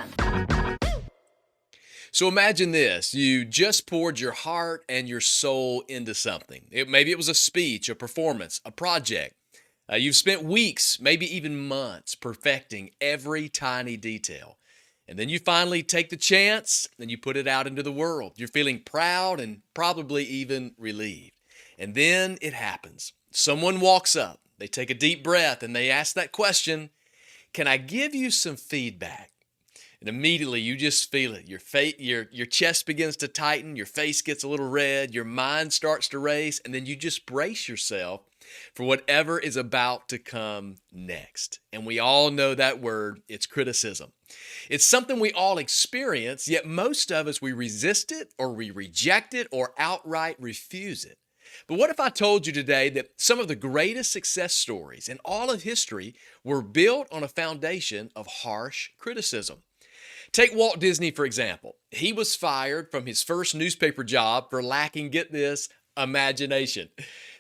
excellent. So imagine this. You just poured your heart and your soul into something. Maybe it was a speech, a performance, a project. You've spent weeks, maybe even months, perfecting every tiny detail. And then you finally take the chance and you put it out into the world. You're feeling proud and probably even relieved. And then it happens. Someone walks up, they take a deep breath, and they ask that question, "Can I give you some feedback?" And immediately you just feel it. Your chest begins to tighten, your face gets a little red, your mind starts to race, and then you just brace yourself for whatever is about to come next. And we all know that word, it's criticism. It's something we all experience, yet most of us, we resist it or we reject it or outright refuse it. But what if I told you today that some of the greatest success stories in all of history were built on a foundation of harsh criticism? Take Walt Disney, for example. He was fired from his first newspaper job for lacking, get this, imagination.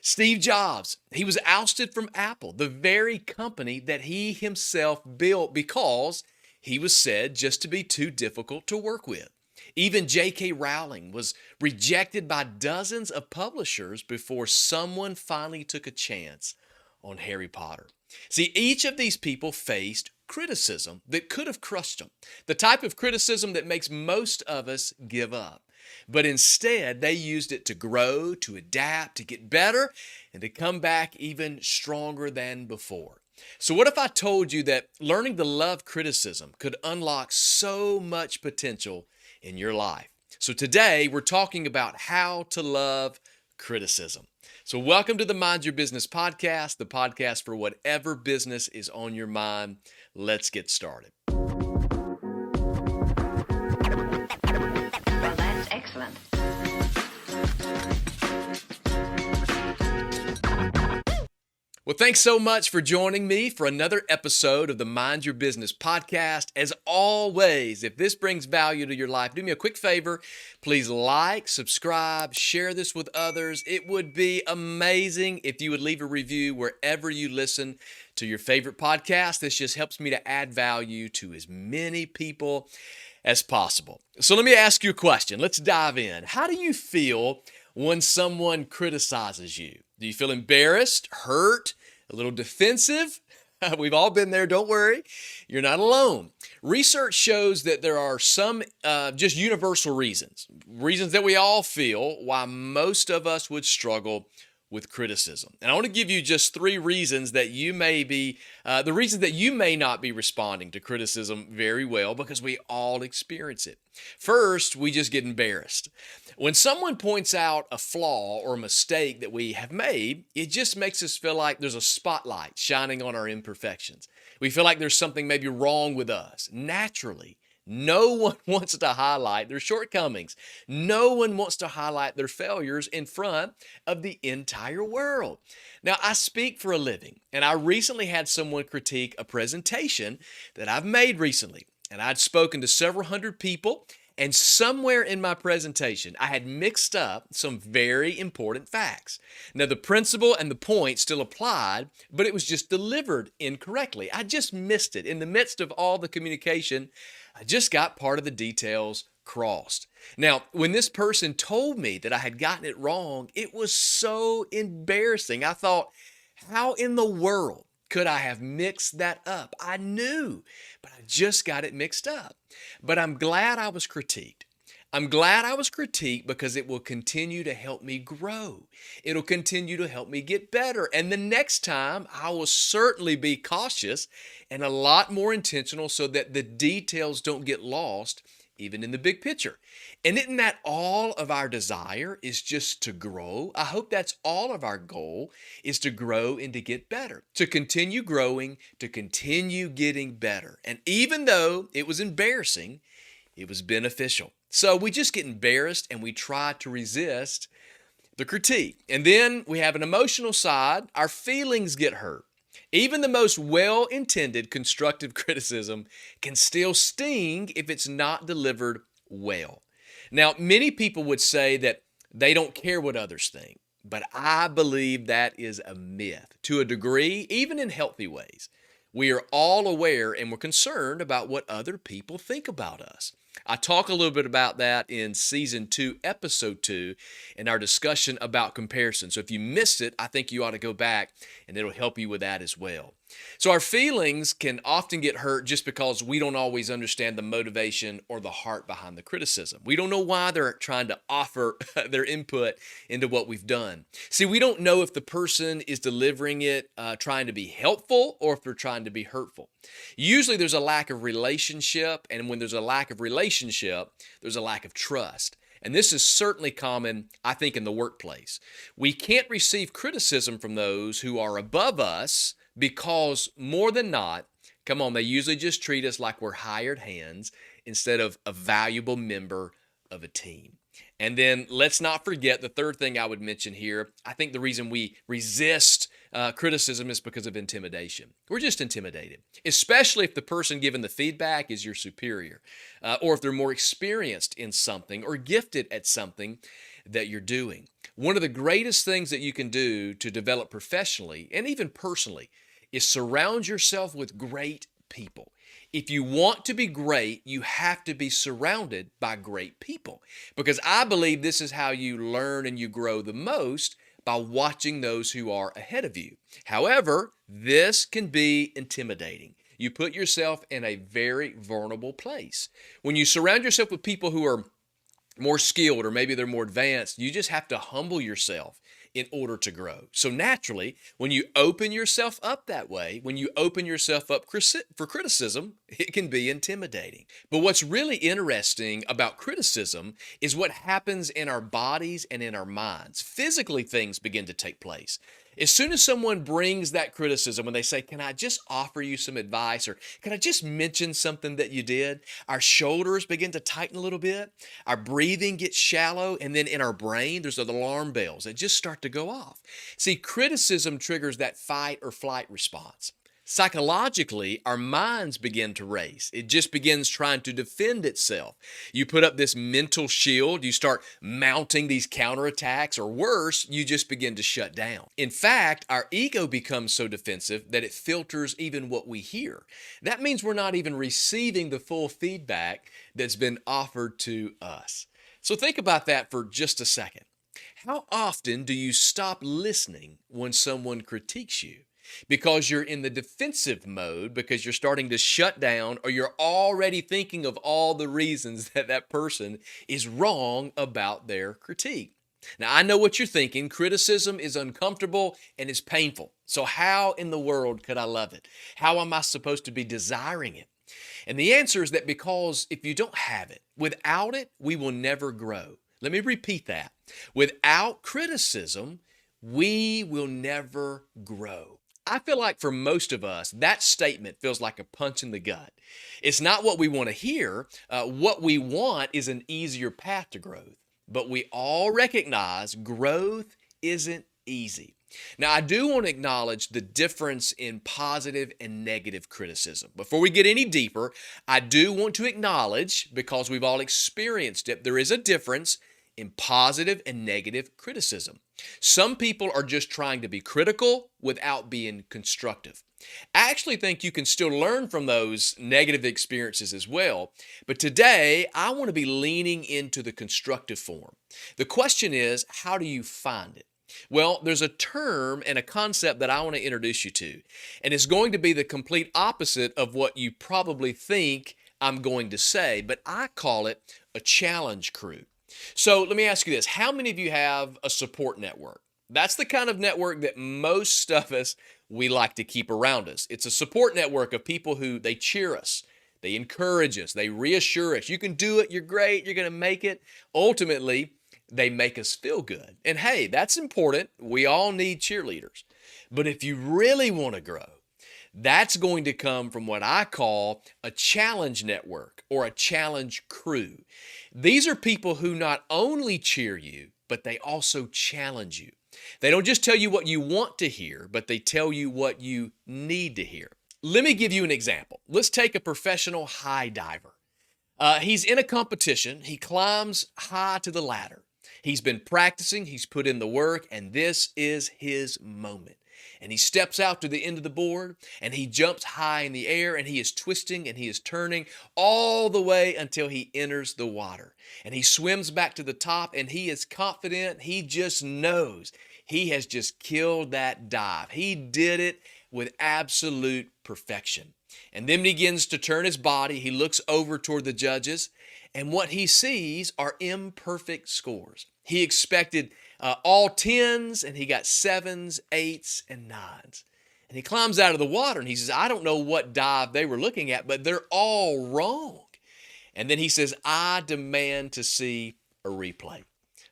Steve Jobs, he was ousted from Apple, the very company that he himself built, because he was said just to be too difficult to work with. Even J.K. Rowling was rejected by dozens of publishers before someone finally took a chance on Harry Potter. See, each of these people faced criticism that could have crushed them, the type of criticism that makes most of us give up. But instead, they used it to grow, to adapt, to get better, and to come back even stronger than before. So what if I told you that learning to love criticism could unlock so much potential in your life? So today, we're talking about how to love criticism. So welcome to the Mind Your Business podcast, the podcast for whatever business is on your mind. Let's get started. Well, that's excellent. Well, thanks so much for joining me for another episode of the Mind Your Business podcast. As always, if this brings value to your life, do me a quick favor. Please like, subscribe, share this with others. It would be amazing if you would leave a review wherever you listen to your favorite podcast. This just helps me to add value to as many people as possible. So let me ask you a question. Let's dive in. How do you feel when someone criticizes you? Do you feel embarrassed, hurt, a little defensive? We've all been there, don't worry. You're not alone. Research shows that there are some just universal reasons that we all feel why most of us would struggle with criticism. And I want to give you just three reasons that you may be, the reasons that you may not be responding to criticism very well, because we all experience it. First, we just get embarrassed. When someone points out a flaw or a mistake that we have made, it just makes us feel like there's a spotlight shining on our imperfections. We feel like there's something maybe wrong with us. Naturally, no one wants to highlight their shortcomings. No one wants to highlight their failures in front of the entire world. Now, I speak for a living, and I recently had someone critique a presentation that I've made recently. And I'd spoken to several hundred people, and somewhere in my presentation, I had mixed up some very important facts. Now, the principle and the point still applied, but it was just delivered incorrectly. I just missed it. In the midst of all the communication, I just got part of the details crossed. Now, when this person told me that I had gotten it wrong, it was so embarrassing. I thought, how in the world could I have mixed that up? I knew, but I just got it mixed up. But I'm glad I was critiqued. I'm glad I was critiqued because it will continue to help me grow. It'll continue to help me get better. And the next time, I will certainly be cautious and a lot more intentional so that the details don't get lost, even in the big picture. And isn't that all of our desire, is just to grow? I hope that's all of our goal, is to grow and to get better, to continue growing, to continue getting better. And even though it was embarrassing, it was beneficial. So we just get embarrassed and we try to resist the critique. And then we have an emotional side. Our feelings get hurt. Even the most well-intended constructive criticism can still sting if it's not delivered well. Now, many people would say that they don't care what others think, but I believe that is a myth to a degree, even in healthy ways. We are all aware and we're concerned about what other people think about us. I talk a little bit about that in season 2, episode 2, in our discussion about comparison. So if you missed it, I think you ought to go back and it'll help you with that as well. So our feelings can often get hurt just because we don't always understand the motivation or the heart behind the criticism. We don't know why they're trying to offer their input into what we've done. See, we don't know if the person is delivering it trying to be helpful or if they're trying to be hurtful. Usually there's a lack of relationship, and when there's a lack of relationship, there's a lack of trust. And this is certainly common, I think, in the workplace. We can't receive criticism from those who are above us because more than not, come on, they usually just treat us like we're hired hands instead of a valuable member of a team. And then let's not forget the third thing I would mention here. I think the reason we resist criticism is because of intimidation. We're just intimidated, especially if the person giving the feedback is your superior, or if they're more experienced in something or gifted at something that you're doing. One of the greatest things that you can do to develop professionally and even personally is surround yourself with great people. If you want to be great, you have to be surrounded by great people, because I believe this is how you learn and you grow the most, by watching those who are ahead of you. However, this can be intimidating. You put yourself in a very vulnerable place. When you surround yourself with people who are more skilled or maybe they're more advanced, you just have to humble yourself in order to grow. So naturally, when you open yourself up that way, when you open yourself up for criticism, it can be intimidating. But what's really interesting about criticism is what happens in our bodies and in our minds. Physically, things begin to take place. As soon as someone brings that criticism, when they say, can I just offer you some advice, or can I just mention something that you did? Our shoulders begin to tighten a little bit. Our breathing gets shallow. And then in our brain, there's alarm bells that just start to go off. See, criticism triggers that fight or flight response. Psychologically, our minds begin to race. It just begins trying to defend itself. You put up this mental shield, you start mounting these counterattacks, or worse, you just begin to shut down. In fact, our ego becomes so defensive that it filters even what we hear. That means we're not even receiving the full feedback that's been offered to us. So think about that for just a second. How often do you stop listening when someone critiques you? Because you're in the defensive mode, because you're starting to shut down, or you're already thinking of all the reasons that that person is wrong about their critique. Now, I know what you're thinking. Criticism is uncomfortable and is painful. So how in the world could I love it? How am I supposed to be desiring it? And the answer is that because if you don't have it, without it, we will never grow. Let me repeat that. Without criticism, we will never grow. I feel like for most of us, that statement feels like a punch in the gut. It's not what we want to hear. What we want is an easier path to growth. But we all recognize growth isn't easy. Now, I do want to acknowledge the difference in positive and negative criticism. Before we get any deeper, I do want to acknowledge, because we've all experienced it, there is a difference in positive and negative criticism. Some people are just trying to be critical without being constructive. I actually think you can still learn from those negative experiences as well. But today, I want to be leaning into the constructive form. The question is, how do you find it? Well, there's a term and a concept that I want to introduce you to, and it's going to be the complete opposite of what you probably think I'm going to say, but I call it a challenge crew. So let me ask you this. How many of you have a support network? That's the kind of network that most of us, we like to keep around us. It's a support network of people who they cheer us, they encourage us, they reassure us. You can do it, you're great, you're going to make it. Ultimately, they make us feel good. And hey, that's important. We all need cheerleaders. But if you really want to grow, that's going to come from what I call a challenge network or a challenge crew. These are people who not only cheer you, but they also challenge you. They don't just tell you what you want to hear, but they tell you what you need to hear. Let me give you an example. Let's take a professional high diver. He's in a competition. He climbs high to the ladder. He's been practicing. He's put in the work, and this is his moment. And he steps out to the end of the board and he jumps high in the air and he is twisting and he is turning all the way until he enters the water. And he swims back to the top and he is confident. He just knows he has just killed that dive. He did it with absolute perfection. And then begins to turn his body. He looks over toward the judges, and what he sees are imperfect scores. He expected all tens, and he got sevens, eights, and nines. And he climbs out of the water, and he says, I don't know what dive they were looking at, but they're all wrong. And then he says, I demand to see a replay.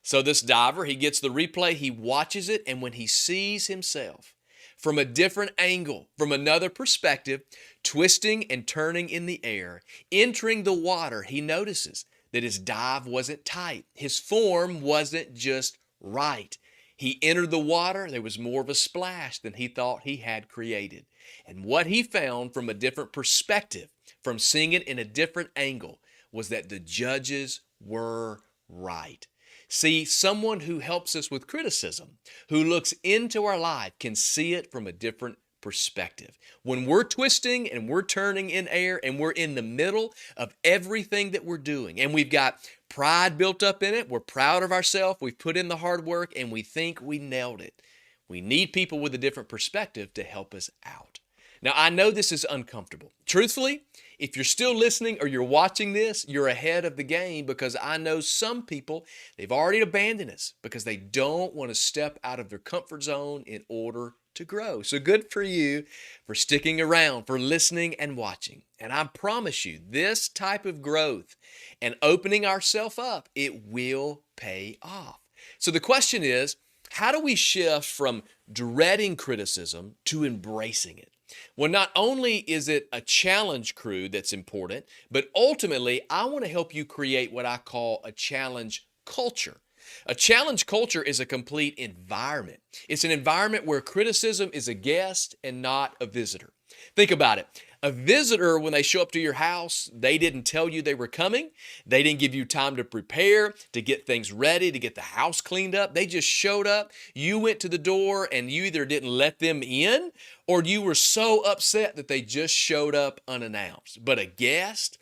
So this diver, he gets the replay, he watches it, and when he sees himself from a different angle, from another perspective, twisting and turning in the air, entering the water, he notices that his dive wasn't tight. His form wasn't just right. He entered the water, there was more of a splash than he thought he had created. And what he found from a different perspective, from seeing it in a different angle, was that the judges were right. See, someone who helps us with criticism, who looks into our life, can see it from a different perspective. When we're twisting and we're turning in air and we're in the middle of everything that we're doing and we've got pride built up in it, we're proud of ourselves, we've put in the hard work, and we think we nailed it. We need people with a different perspective to help us out. Now, I know this is uncomfortable. Truthfully, if you're still listening or you're watching this, you're ahead of the game, because I know some people, they've already abandoned us because they don't want to step out of their comfort zone in order to grow. So good for you for sticking around, for listening and watching. And I promise you, this type of growth and opening ourselves up, it will pay off. So the question is, how do we shift from dreading criticism to embracing it? Well, not only is it a challenge crew that's important, but ultimately, I want to help you create what I call a challenge culture. A challenge culture is a complete environment. It's an environment where criticism is a guest and not a visitor. Think about it. A visitor, when they show up to your house, they didn't tell you they were coming. They didn't give you time to prepare, to get things ready, to get the house cleaned up. They just showed up. You went to the door and you either didn't let them in or you were so upset that they just showed up unannounced. But a guest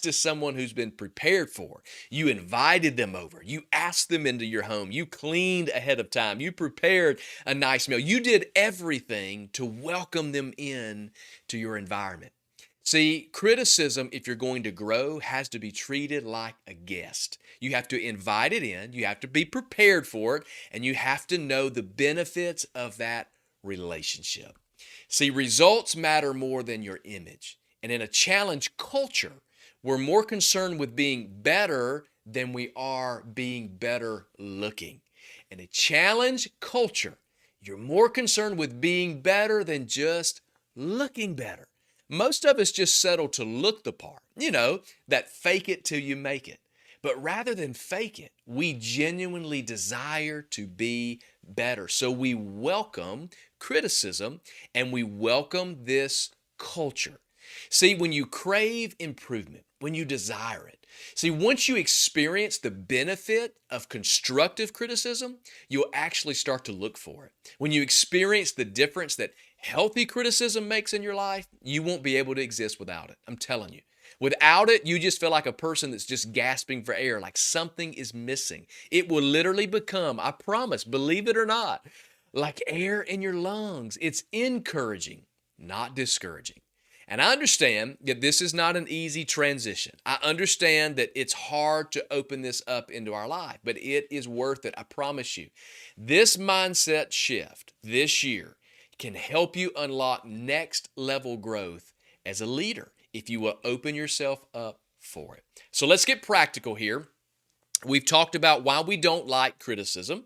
is someone who's been prepared for. You invited them over. You asked them into your home. You cleaned ahead of time. You prepared a nice meal. You did everything to welcome them in to your environment. See, criticism, if you're going to grow, has to be treated like a guest. You have to invite it in. You have to be prepared for it. And you have to know the benefits of that relationship. See, results matter more than your image. And in a challenge culture, we're more concerned with being better than we are being better looking. In a challenge culture, you're more concerned with being better than just looking better. Most of us just settle to look the part, that fake it till you make it. But rather than fake it, we genuinely desire to be better. So we welcome criticism and we welcome this culture. See, when you crave improvement, when you desire it, see, once you experience the benefit of constructive criticism, you'll actually start to look for it. When you experience the difference that healthy criticism makes in your life, you won't be able to exist without it. I'm telling you. Without it, you just feel like a person that's just gasping for air, like something is missing. It will literally become, I promise, believe it or not, like air in your lungs. It's encouraging, not discouraging. And I understand that this is not an easy transition. I understand that it's hard to open this up into our life, but it is worth it. I promise you. This mindset shift this year can help you unlock next level growth as a leader if you will open yourself up for it. So let's get practical here. We've talked about why we don't like criticism.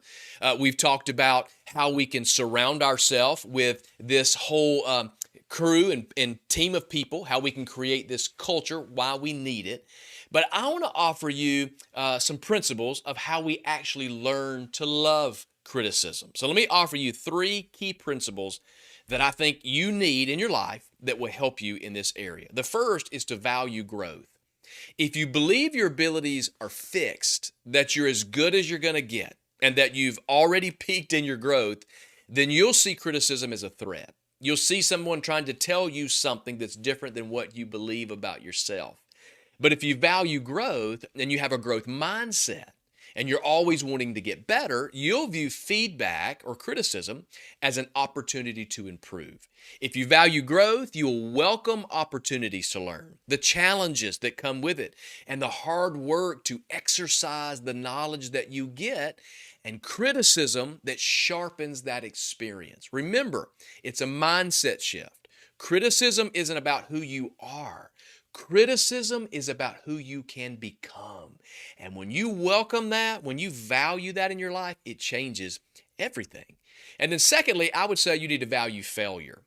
We've talked about how we can surround ourselves with this whole crew and team of people, how we can create this culture, why we need it. But I want to offer you some principles of how we actually learn to love criticism. So let me offer you 3 key principles that I think you need in your life that will help you in this area. The first is to value growth. If you believe your abilities are fixed, that you're as good as you're going to get, and that you've already peaked in your growth, then you'll see criticism as a threat. You'll see someone trying to tell you something that's different than what you believe about yourself. But if you value growth and you have a growth mindset and you're always wanting to get better, you'll view feedback or criticism as an opportunity to improve. If you value growth, you'll welcome opportunities to learn, the challenges that come with it, and the hard work to exercise the knowledge that you get, and criticism that sharpens that experience. Remember, it's a mindset shift. Criticism isn't about who you are. Criticism is about who you can become. And when you welcome that, when you value that in your life, it changes everything. And then secondly, I would say you need to value failure.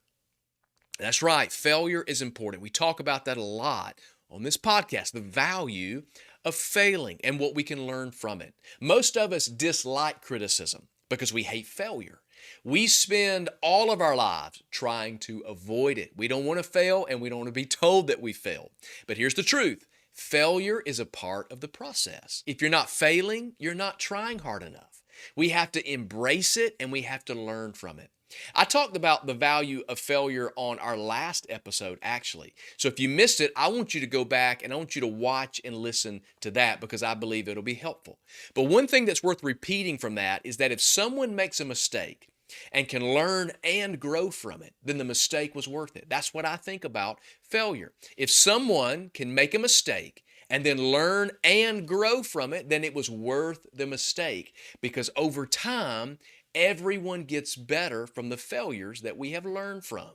That's right, failure is important. We talk about that a lot on this podcast, the value of failing and what we can learn from it. Most of us dislike criticism because we hate failure. We spend all of our lives trying to avoid it. We don't want to fail and we don't want to be told that we failed. But here's the truth. Failure is a part of the process. If you're not failing, you're not trying hard enough. We have to embrace it and we have to learn from it. I talked about the value of failure on our last episode, actually. So if you missed it, I want you to go back and I want you to watch and listen to that because I believe it'll be helpful. But one thing that's worth repeating from that is that if someone makes a mistake and can learn and grow from it, then the mistake was worth it. That's what I think about failure. If someone can make a mistake and then learn and grow from it, then it was worth the mistake because over time, everyone gets better from the failures that we have learned from.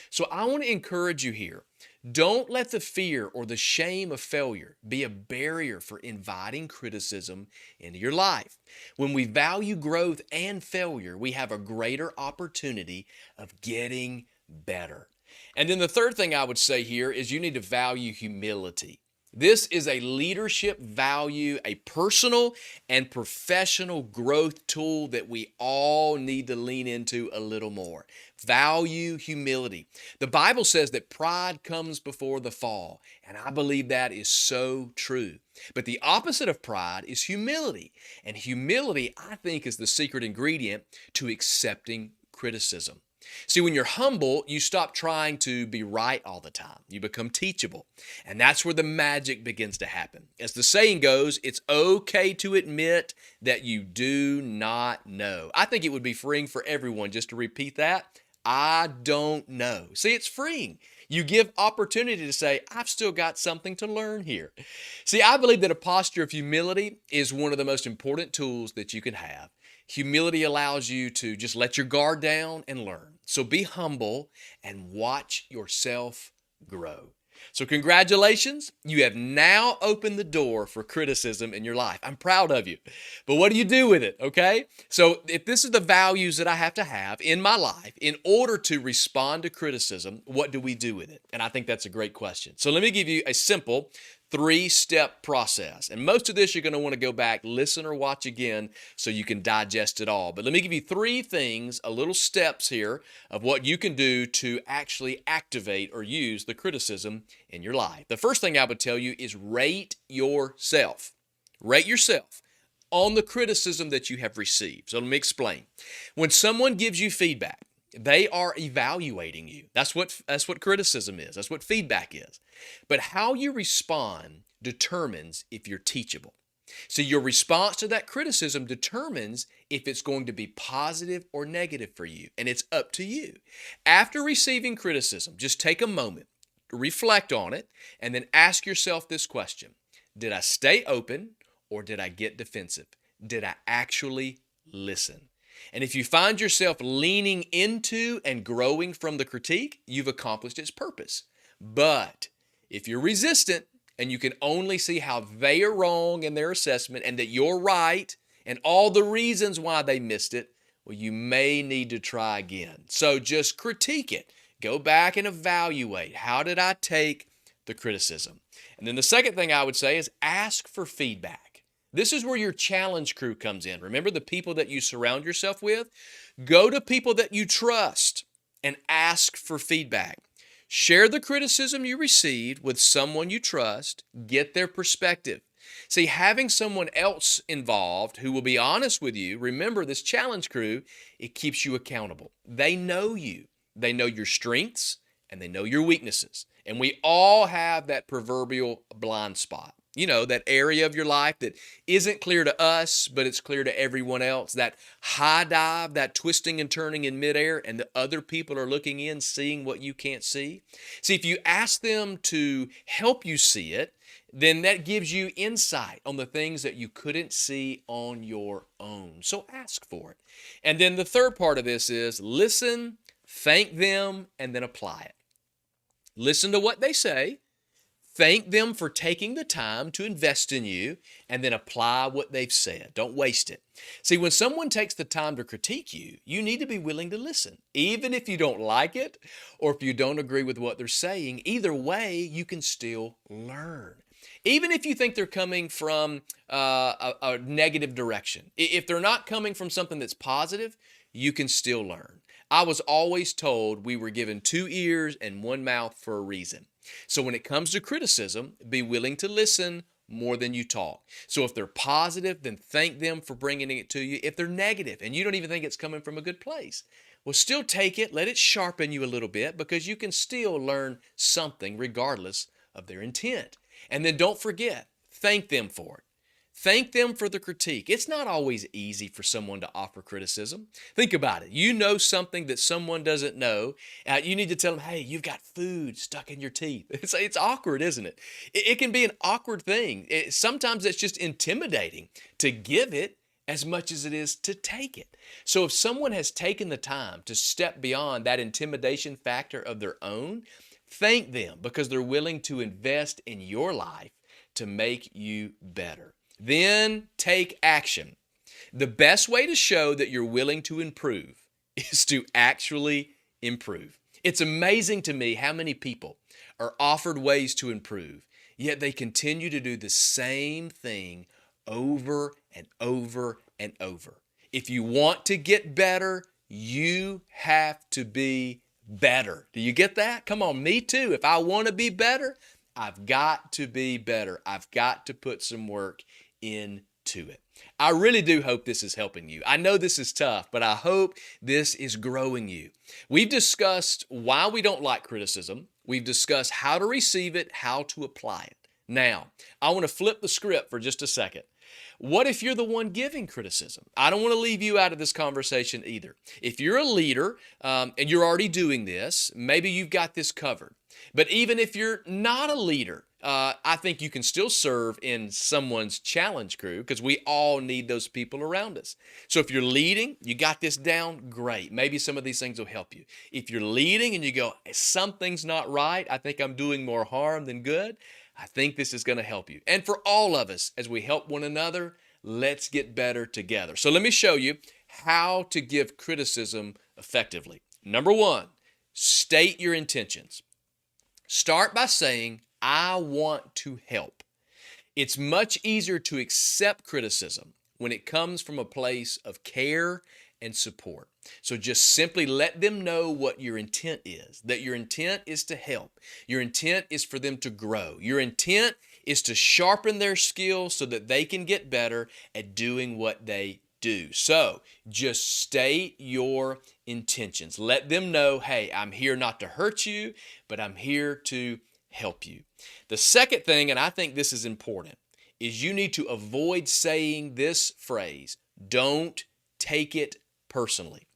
So I want to encourage you here. Don't let the fear or the shame of failure be a barrier for inviting criticism into your life. When we value growth and failure, we have a greater opportunity of getting better. And then the third thing I would say here is you need to value humility. This is a leadership value, a personal and professional growth tool that we all need to lean into a little more. Value humility. The Bible says that pride comes before the fall, and I believe that is so true. But the opposite of pride is humility, and humility, I think, is the secret ingredient to accepting criticism. See, when you're humble, you stop trying to be right all the time. You become teachable. And that's where the magic begins to happen. As the saying goes, it's okay to admit that you do not know. I think it would be freeing for everyone just to repeat that. I don't know. See, it's freeing. You give opportunity to say, I've still got something to learn here. See, I believe that a posture of humility is one of the most important tools that you can have. Humility allows you to just let your guard down and learn. So be humble and watch yourself grow. So congratulations, you have now opened the door for criticism in your life. I'm proud of you. But what do you do with it, okay? So if this is the values that I have to have in my life in order to respond to criticism, what do we do with it? And I think that's a great question. So let me give you a simple 3-step process. And most of this you're going to want to go back, listen or watch again so you can digest it all. But let me give you 3 things, little steps here of what you can do to actually activate or use the criticism in your life. The first thing I would tell you is rate yourself. Rate yourself on the criticism that you have received. So let me explain. When someone gives you feedback, they are evaluating you. That's what criticism is. That's what feedback is. But how you respond determines if you're teachable. So your response to that criticism determines if it's going to be positive or negative for you, and it's up to you. After receiving criticism, just take a moment, reflect on it, and then ask yourself this question. Did I stay open or did I get defensive? Did I actually listen? And if you find yourself leaning into and growing from the critique, you've accomplished its purpose. But if you're resistant and you can only see how they are wrong in their assessment and that you're right and all the reasons why they missed it, well, you may need to try again. So just critique it. Go back and evaluate. How did I take the criticism? And then the second thing I would say is ask for feedback. This is where your challenge crew comes in. Remember the people that you surround yourself with? Go to people that you trust and ask for feedback. Share the criticism you received with someone you trust. Get their perspective. See, having someone else involved who will be honest with you, remember this challenge crew, it keeps you accountable. They know you, they know your strengths, and they know your weaknesses. And we all have that proverbial blind spot. You know, that area of your life that isn't clear to us, but it's clear to everyone else. That high dive, that twisting and turning in midair, and the other people are looking in, seeing what you can't see. See, if you ask them to help you see it, then that gives you insight on the things that you couldn't see on your own. So ask for it. And then the third part of this is listen, thank them, and then apply it. Listen to what they say. Thank them for taking the time to invest in you, and then apply what they've said. Don't waste it. See, when someone takes the time to critique you, you need to be willing to listen. Even if you don't like it or if you don't agree with what they're saying, either way, you can still learn. Even if you think they're coming from a negative direction, if they're not coming from something that's positive, you can still learn. I was always told we were given 2 ears and 1 mouth for a reason. So when it comes to criticism, be willing to listen more than you talk. So if they're positive, then thank them for bringing it to you. If they're negative and you don't even think it's coming from a good place, well, still take it, let it sharpen you a little bit, because you can still learn something regardless of their intent. And then don't forget, thank them for it. Thank them for the critique. It's not always easy for someone to offer criticism. Think about it. You know something that someone doesn't know. You need to tell them, hey, you've got food stuck in your teeth. It's awkward, isn't it? It can be an awkward thing. Sometimes it's just intimidating to give it as much as it is to take it. So if someone has taken the time to step beyond that intimidation factor of their own, thank them, because they're willing to invest in your life to make you better. Then take action. The best way to show that you're willing to improve is to actually improve. It's amazing to me how many people are offered ways to improve, yet they continue to do the same thing over and over and over. If you want to get better, you have to be better. Do you get that? Come on, me too. If I want to be better, I've got to be better. I've got to put some work into it. I really do hope this is helping you. I know this is tough, but I hope this is growing you. We've discussed why we don't like criticism. We've discussed how to receive it, how to apply it. Now, I want to flip the script for just a second. What if you're the one giving criticism? I don't want to leave you out of this conversation either. If you're a leader and you're already doing this, maybe you've got this covered. But even if you're not a leader, I think you can still serve in someone's challenge crew, because we all need those people around us. So if you're leading, you got this down, great. Maybe some of these things will help you. If you're leading and you go, something's not right, I think I'm doing more harm than good, I think this is going to help you. And for all of us, as we help one another, let's get better together. So let me show you how to give criticism effectively. Number 1, state your intentions. Start by saying, I want to help. It's much easier to accept criticism when it comes from a place of care and support. So just simply let them know what your intent is, that your intent is to help. Your intent is for them to grow. Your intent is to sharpen their skills so that they can get better at doing what they do. So just state your intentions. Let them know, hey, I'm here not to hurt you, but I'm here to help you. The second thing, and I think this is important, is you need to avoid saying this phrase, don't take it personally.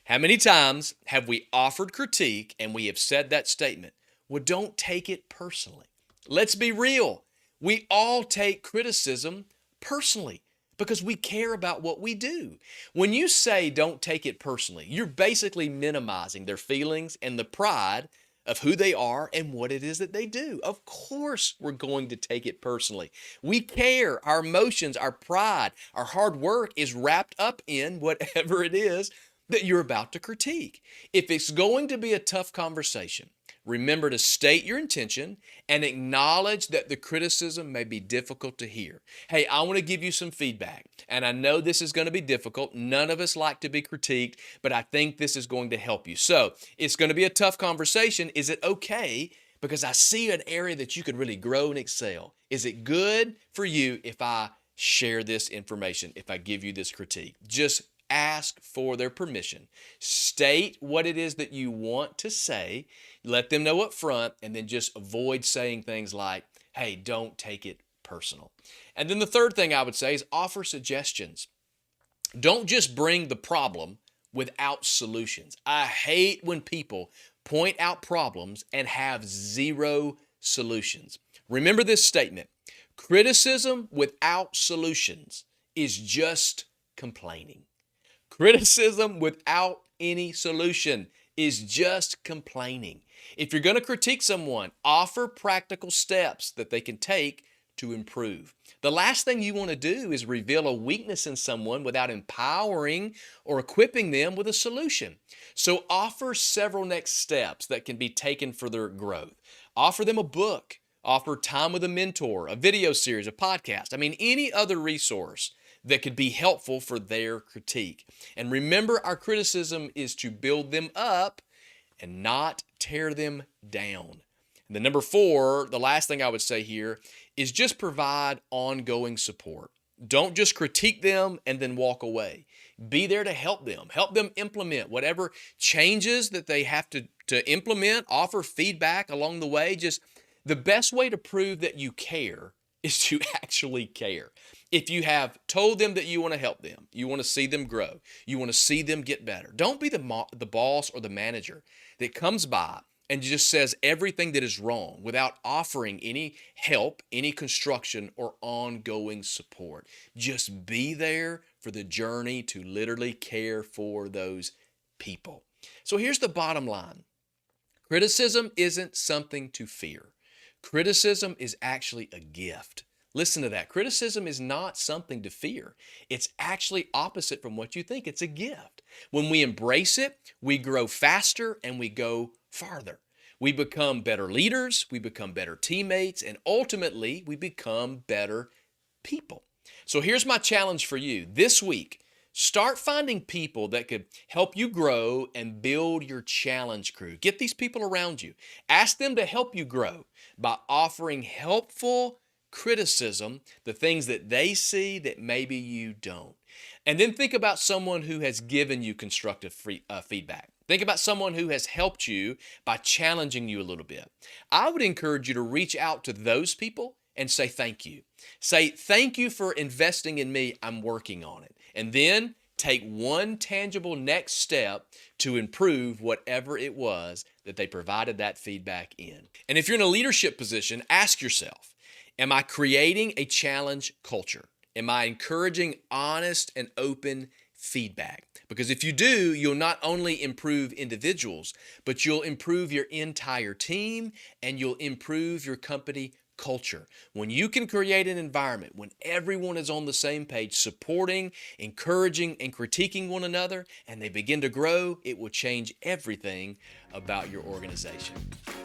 How many times have we offered critique and we have said that statement? Well, don't take it personally. Let's be real. We all take criticism personally because we care about what we do. When you say don't take it personally, you're basically minimizing their feelings and the pride of who they are and what it is that they do. Of course, we're going to take it personally. We care. Our emotions, our pride, our hard work is wrapped up in whatever it is that you're about to critique. If it's going to be a tough conversation, remember to state your intention and acknowledge that the criticism may be difficult to hear. Hey, I want to give you some feedback, and I know this is going to be difficult. None of us like to be critiqued, but I think this is going to help you. So it's going to be a tough conversation. Is it okay? Because I see an area that you could really grow and excel. Is it good for you if I share this information, if I give you this critique? Just ask for their permission. State what it is that you want to say. Let them know up front, and then just avoid saying things like, hey, don't take it personal. And then the third thing I would say is offer suggestions. Don't just bring the problem without solutions. I hate when people point out problems and have zero solutions. Remember this statement: criticism without solutions is just complaining. Criticism without any solution is just complaining. If you're going to critique someone, offer practical steps that they can take to improve. The last thing you want to do is reveal a weakness in someone without empowering or equipping them with a solution. So offer several next steps that can be taken for their growth. Offer them a book, offer time with a mentor, a video series, a podcast. Any other resource that could be helpful for their critique. And remember, our criticism is to build them up and not tear them down. And then number 4, the last thing I would say here is just provide ongoing support. Don't just critique them and then walk away. Be there to help them. Help them implement whatever changes that they have to implement. Offer feedback along the way. Just the best way to prove that you care is to actually care. If you have told them that you want to help them, you want to see them grow, you want to see them get better, don't be the boss or the manager that comes by and just says everything that is wrong without offering any help, any construction, or ongoing support. Just be there for the journey to literally care for those people. So here's the bottom line. Criticism isn't something to fear. Criticism is actually a gift. Listen to that. Criticism is not something to fear. It's actually opposite from what you think. It's a gift. When we embrace it, we grow faster and we go farther. We become better leaders, we become better teammates, and ultimately we become better people. So here's my challenge for you. This week, start finding people that could help you grow and build your challenge crew. Get these people around you. Ask them to help you grow by offering helpful criticism, the things that they see that maybe you don't. And then think about someone who has given you constructive feedback. Think about someone who has helped you by challenging you a little bit. I would encourage you to reach out to those people and say thank you. Say, thank you for investing in me. I'm working on it. And then take one tangible next step to improve whatever it was that they provided that feedback in. And if you're in a leadership position, ask yourself, am I creating a challenge culture? Am I encouraging honest and open feedback? Because if you do, you'll not only improve individuals, but you'll improve your entire team and you'll improve your company culture. When you can create an environment when everyone is on the same page, supporting, encouraging, and critiquing one another, and they begin to grow, it will change everything about your organization.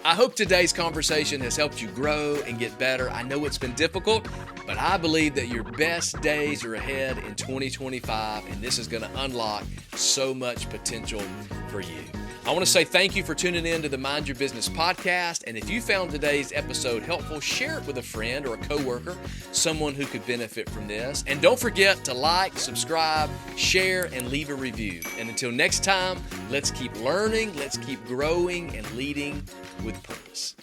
I hope today's conversation has helped you grow and get better. I know it's been difficult, but I believe that your best days are ahead in 2025, and this is going to unlock so much potential for you. I want to say thank you for tuning in to the Mind Your Business podcast. And if you found today's episode helpful, share it with a friend or a coworker, someone who could benefit from this. And don't forget to like, subscribe, share, and leave a review. And until next time, let's keep learning, let's keep growing and leading with purpose.